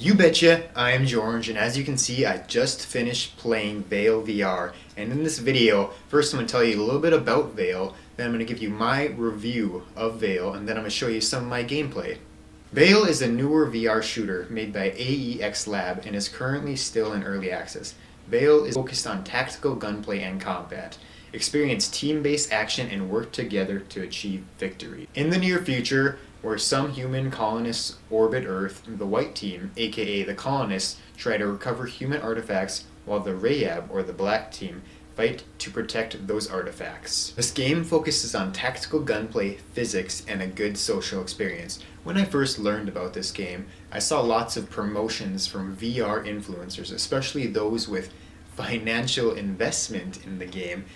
You betcha, I am George, and as you can see, I just finished playing Vail VR. And in this video, first I'm going to tell you a little bit about Vail, then I'm going to give you my review of Vail, and then I'm going to show you some of my gameplay. Vail is a newer VR shooter made by AEX Lab and is currently still in early access. Vail is focused on tactical gunplay and combat. Experience team-based action and work together to achieve victory. In the near future, where some human colonists orbit Earth, the White Team, aka the colonists, try to recover human artifacts, while the Rayab, or the Black Team, fight to protect those artifacts. This game focuses on tactical gunplay, physics, and a good social experience. When I first learned about this game, I saw lots of promotions from VR influencers, especially those with financial investment in the game,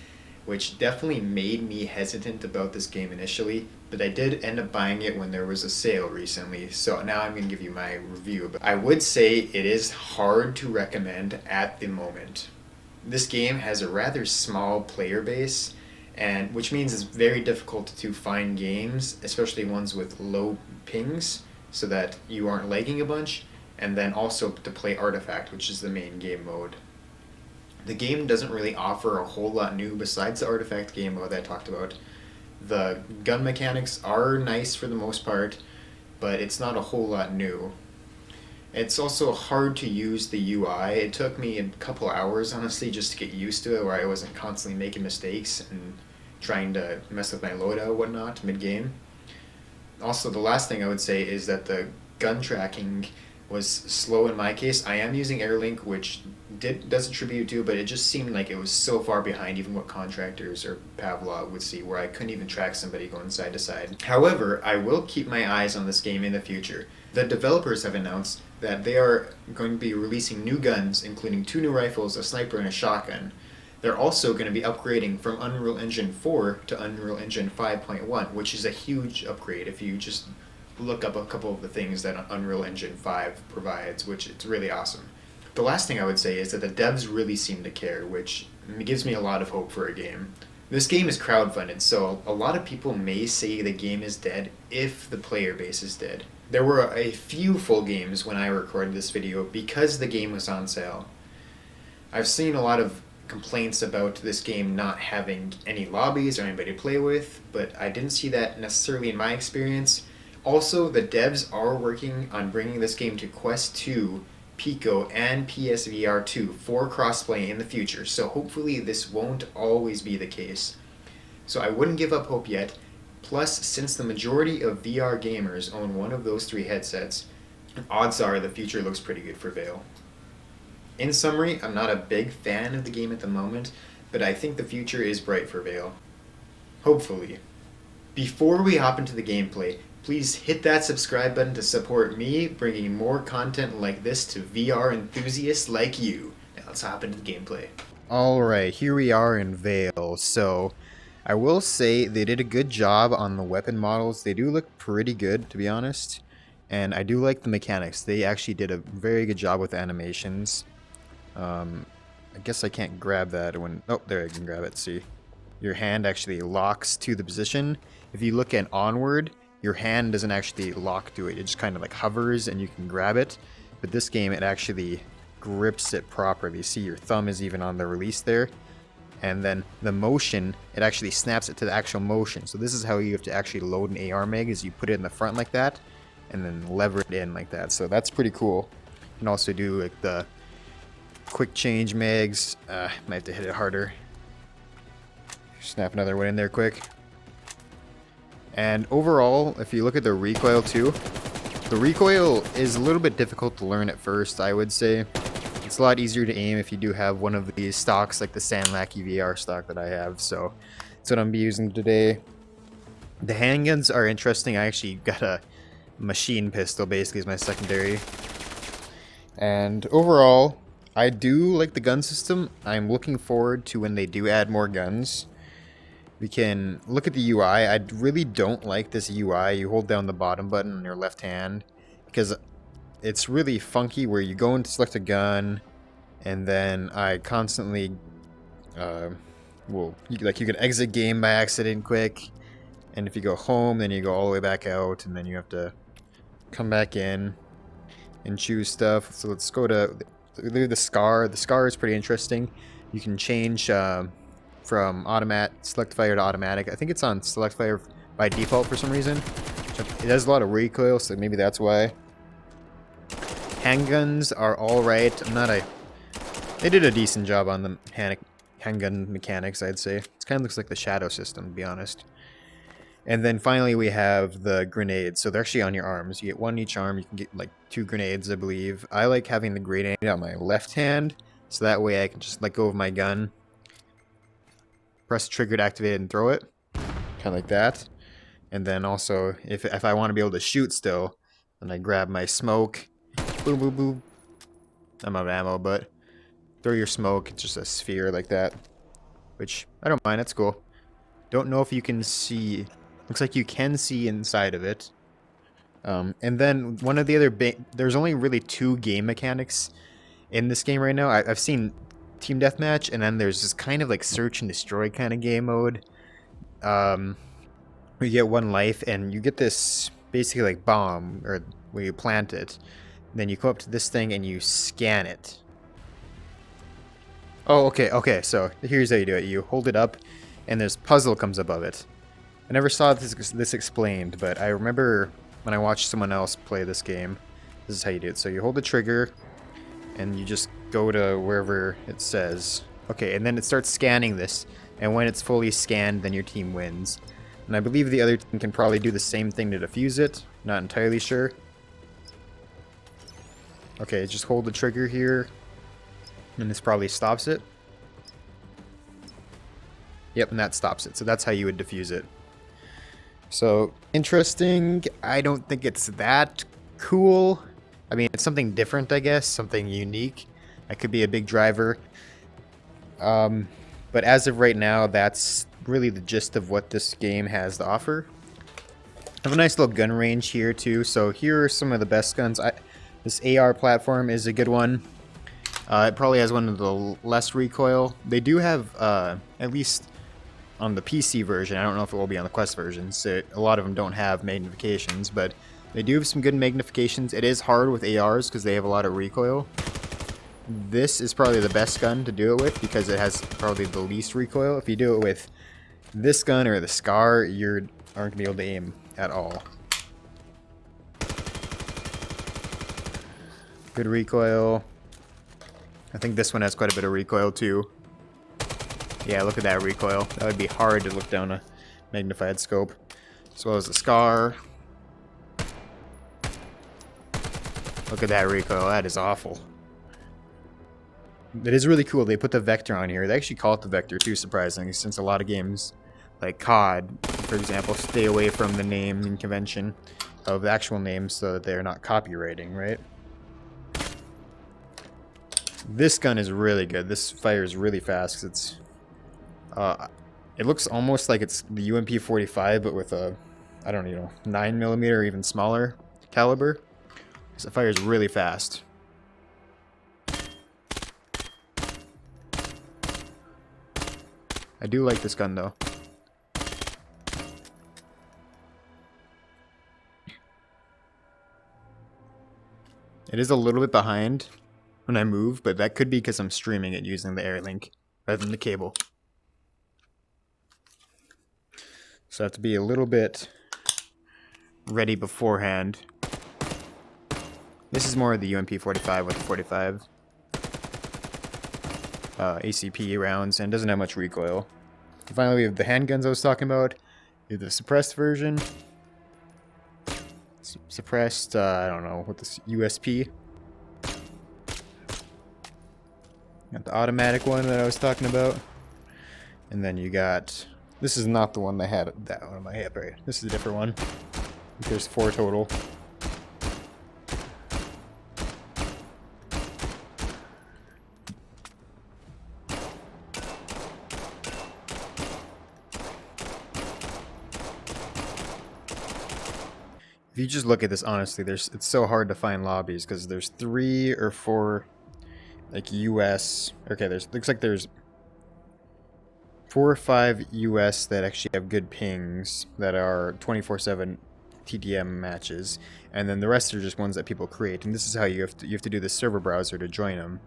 which definitely made me hesitant about this game initially, but I did end up buying it when there was a sale recently, so now I'm going to give you my review. But I would say it is hard to recommend at the moment. This game has a rather small player base, and which means it's very difficult to find games, especially ones with low pings, so that you aren't lagging a bunch, and then also to play Artifact, which is the main game mode. The game doesn't really offer a whole lot new besides the Artifact game mode that I talked about. The gun mechanics are nice for the most part, but it's not a whole lot new. It's also hard to use the UI. It took me a couple hours, honestly, just to get used to it, where I wasn't constantly making mistakes and trying to mess with my loadout and whatnot mid-game. Also, the last thing I would say is that the gun tracking was slow in my case. I am using Airlink, which does attribute to, but it just seemed like it was so far behind even what contractors or Pavlov would see, where I couldn't even track somebody going side to side. However, I will keep my eyes on this game in the future. The developers have announced that they are going to be releasing new guns, including 2 new rifles, a sniper, and a shotgun. They're also going to be upgrading from Unreal Engine 4 to Unreal Engine 5.1, which is a huge upgrade if you just look up a couple of the things that Unreal Engine 5 provides, which it's really awesome. The last thing I would say is that the devs really seem to care, which gives me a lot of hope for a game. This game is crowdfunded, so a lot of people may say the game is dead if the player base is dead. There were a few full games when I recorded this video because the game was on sale. I've seen a lot of complaints about this game not having any lobbies or anybody to play with, but I didn't see that necessarily in my experience. Also, the devs are working on bringing this game to Quest 2, Pico, and PSVR 2 for crossplay in the future, so hopefully this won't always be the case. So I wouldn't give up hope yet. Plus, since the majority of VR gamers own one of those 3 headsets, odds are the future looks pretty good for Vail. In summary, I'm not a big fan of the game at the moment, but I think the future is bright for Vail. Hopefully. Before we hop into the gameplay, please hit that subscribe button to support me bringing more content like this to VR enthusiasts like you. Now let's hop into the gameplay. Alright, here we are in Vail. So, I will say they did a good job on the weapon models. They do look pretty good, to be honest. And I do like the mechanics. They actually did a very good job with the animations. I guess I can't grab that when... Oh, there I can grab it, see. Your hand actually locks to the position. If you look at onward, your hand doesn't actually lock to it. It just kind of like hovers and you can grab it. But this game, it actually grips it properly. See, your thumb is even on the release there. And then the motion, it actually snaps it to the actual motion. So this is how you have to actually load an AR mag, is you put it in the front like that and then lever it in like that. So that's pretty cool. You can also do like the quick change mags. Might have to hit it harder. Snap another one in there quick. And overall, if you look at the recoil too, the recoil is a little bit difficult to learn at first, I would say. It's a lot easier to aim if you do have one of these stocks, like the Sandlacky VR stock that I have, so that's what I'm be using today. The handguns are interesting. I actually got a machine pistol, basically, as my secondary. And overall, I do like the gun system. I'm looking forward to when they do add more guns. We can look at the UI. I really don't like this UI. You hold down the bottom button on your left hand because it's really funky where you go and select a gun and then I constantly you can exit game by accident quick, and if you go home then you go all the way back out and then you have to come back in. and choose stuff. So let's go to the scar. The scar is pretty interesting. You can change from select fire to automatic. I think it's on select fire by default for some reason. It has a lot of recoil, so maybe that's why. Handguns are alright. They did a decent job on the handgun mechanics, I'd say. It kind of looks like the shadow system, to be honest. And then finally we have the grenades. So they're actually on your arms. You get one each arm. You can get like 2 grenades, I believe. I like having the grenade on my left hand, so that way I can just let go of my gun, press trigger to activate it, and throw it. Kind of like that. And then also, if I want to be able to shoot still, then I grab my smoke. Boom, boom, boom. I'm out of ammo, but throw your smoke. It's just a sphere like that, which I don't mind. That's cool. Don't know if you can see. Looks like you can see inside of it. And then one of the other there's only really 2 game mechanics in this game right now. I've seen team deathmatch, and then there's this kind of like search and destroy kind of game mode. You get 1 life, and you get this basically like bomb, or where you plant it. And then you go up to this thing and you scan it. Oh, okay. So here's how you do it. You hold it up, and this puzzle comes above it. I never saw this explained, but I remember when I watched someone else play this game. This is how you do it. So you hold the trigger, and you just go to wherever it says. Okay, and then it starts scanning this, and when it's fully scanned, then your team wins. And I believe the other team can probably do the same thing to defuse it. Not entirely sure. Okay, just hold the trigger here, and this probably stops it. Yep, and that stops it. So that's how you would defuse it. So, interesting. I don't think it's that cool. I mean, it's something different, I guess. Something unique. That could be a big driver. But as of right now, that's really the gist of what this game has to offer. I have a nice little gun range here, too. So here are some of the best guns. This AR platform is a good one. It probably has one of the less recoil. They do have, at least on the PC version, I don't know if it will be on the Quest version, so a lot of them don't have magnifications, but they do have some good magnifications. It is hard with ARs because they have a lot of recoil. This is probably the best gun to do it with because it has probably the least recoil. If you do it with this gun or the Scar, you aren't going to be able to aim at all. Good recoil. I think this one has quite a bit of recoil too. Yeah, look at that recoil. That would be hard to look down a magnified scope. As well as the Scar. Look at that recoil. That is awful. It is really cool. They put the Vector on here. They actually call it the Vector too, surprisingly, since a lot of games, like COD, for example, stay away from the naming convention of the actual names so that they're not copywriting, right? This gun is really good. This fires really fast. It's it looks almost like it's the UMP-45, but with a, I don't know, 9mm or even smaller caliber. So it fires really fast. I do like this gun though. It is a little bit behind when I move, but that could be because I'm streaming it using the AirLink rather than the cable. So I have to be a little bit ready beforehand. This is more of the UMP-45 with the 45 ACP rounds, and doesn't have much recoil. And finally, we have the handguns I was talking about. We have the suppressed version. Suppressed, I don't know, what this USP. Got the automatic one that I was talking about. And then you got, this is not the one I had that one on my hip, right? This is a different one. There's 4 total. If you just look at this honestly, it's so hard to find lobbies because there's 3 or 4 like US. Okay, looks like there's 4 or 5 US that actually have good pings that are 24/7 TDM matches, and then the rest are just ones that people create. And this is how you have to do the server browser to join them.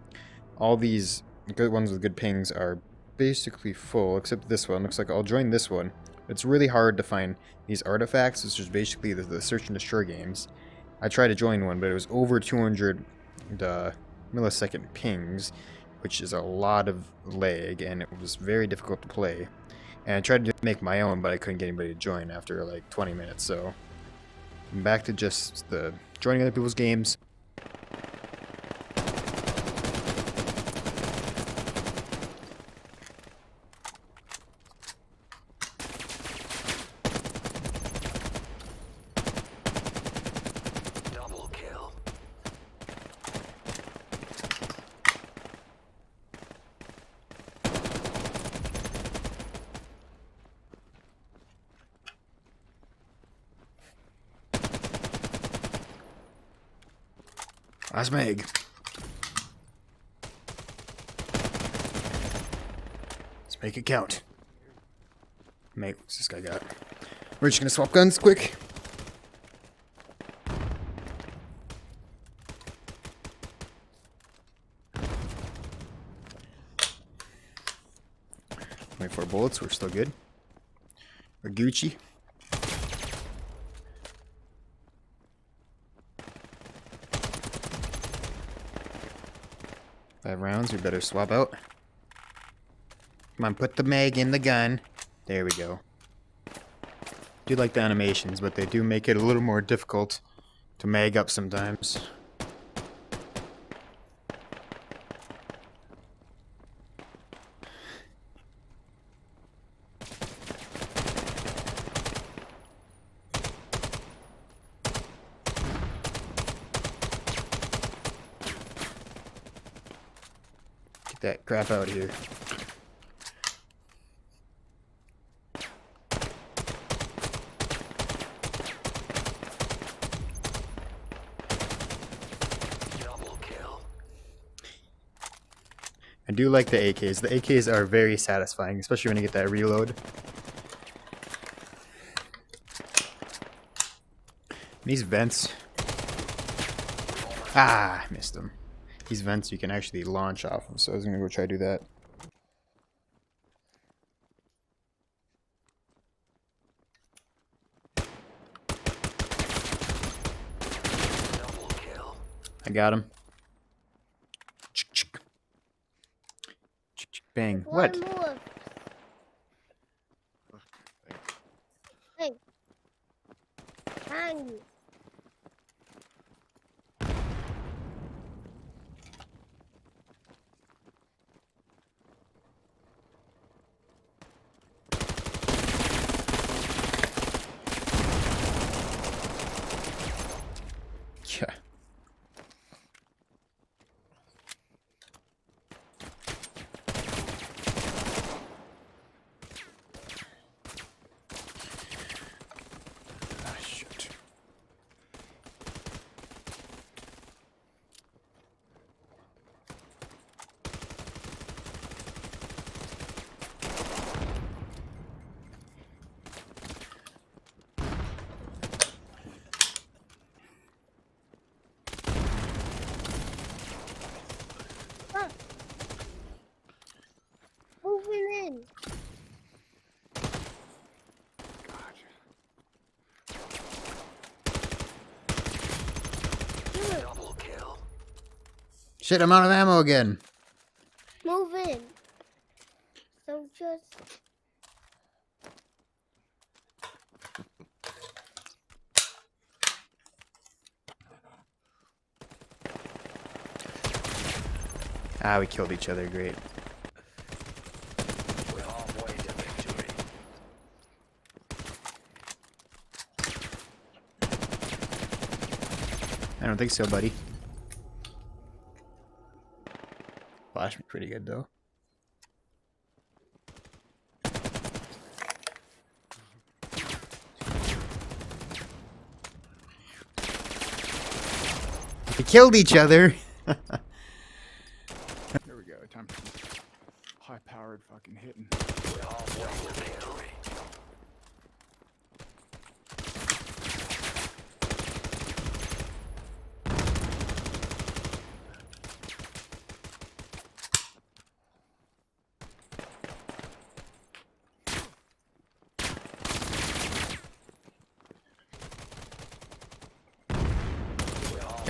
All these good ones with good pings are basically full, except this one. Looks like I'll join this one. It's really hard to find these artifacts, which is basically the search and destroy games. I tried to join one, but it was over 200 millisecond pings, which is a lot of lag, and it was very difficult to play. And I tried to make my own, but I couldn't get anybody to join after like 20 minutes, so I'm back to just the joining other people's games. Last mag. Let's make it count. Mate, what's this guy got? We're just gonna swap guns quick. Wait for bullets, we're still good. We're Gucci. 5 rounds, we better swap out. Come on, put the mag in the gun. There we go. Do like the animations, but they do make it a little more difficult to mag up sometimes. That crap out here. Double kill. I do like the AKs. The AKs are very satisfying, especially when you get that reload. These vents. Ah, missed them. These vents you can actually launch off of, so I was gonna go try to do that. Double kill. I got him. Bang. What? One more. Hey. Behind you. Yeah. Ah, shit. Moving in. Double kill. Shit, I'm out of ammo again. Move in. So just. Ah, we killed each other. Great. We're halfway to victory. I don't think so, buddy. Flashed me pretty good, though. We killed each other. There we go. Time for some high-powered fucking hitting. We're halfway to victory.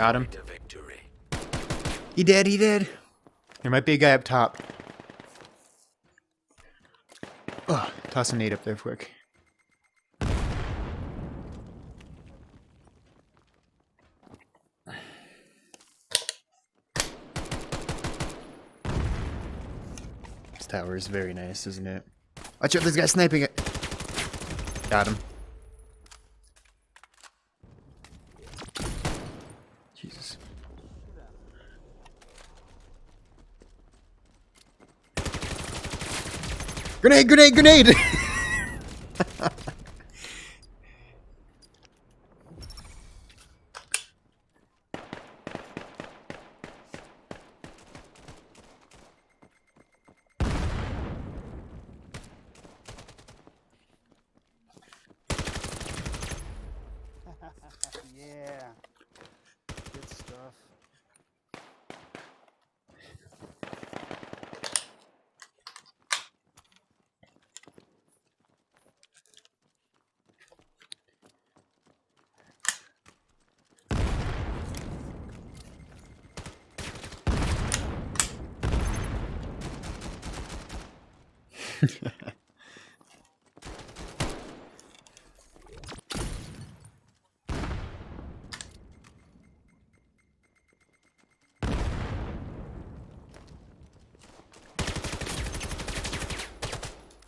Got him. To victory. He did, he did. There might be a guy up top. Oh, toss a nade up there quick. This tower is very nice, isn't it? Watch out, this guy's sniping it. Got him. Jesus. Grenade, grenade, grenade! Yeah. Good stuff.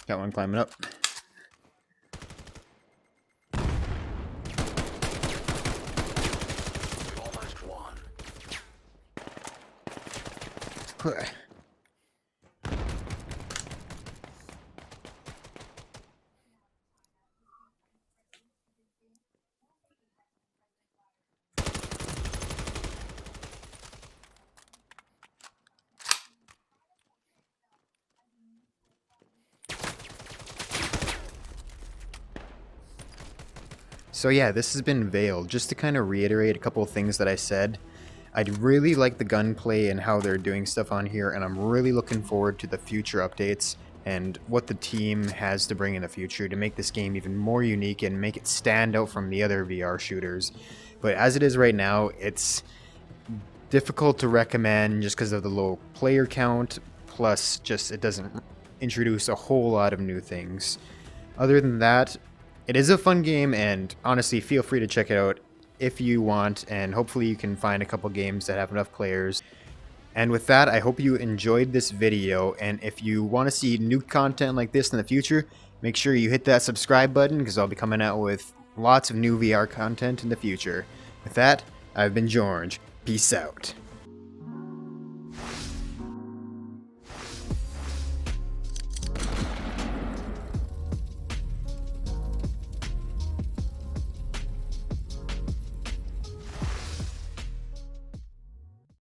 Got one climbing up. Almost won. Clear. So yeah, this has been Vail. Just to kind of reiterate a couple of things that I said, I'd really like the gunplay and how they're doing stuff on here, and I'm really looking forward to the future updates and what the team has to bring in the future to make this game even more unique and make it stand out from the other VR shooters. But as it is right now, it's difficult to recommend just because of the low player count, plus just it doesn't introduce a whole lot of new things. Other than that, it is a fun game, and honestly, feel free to check it out if you want, and hopefully you can find a couple games that have enough players. And with that, I hope you enjoyed this video, and if you want to see new content like this in the future, make sure you hit that subscribe button, because I'll be coming out with lots of new VR content in the future. With that, I've been George. Peace out.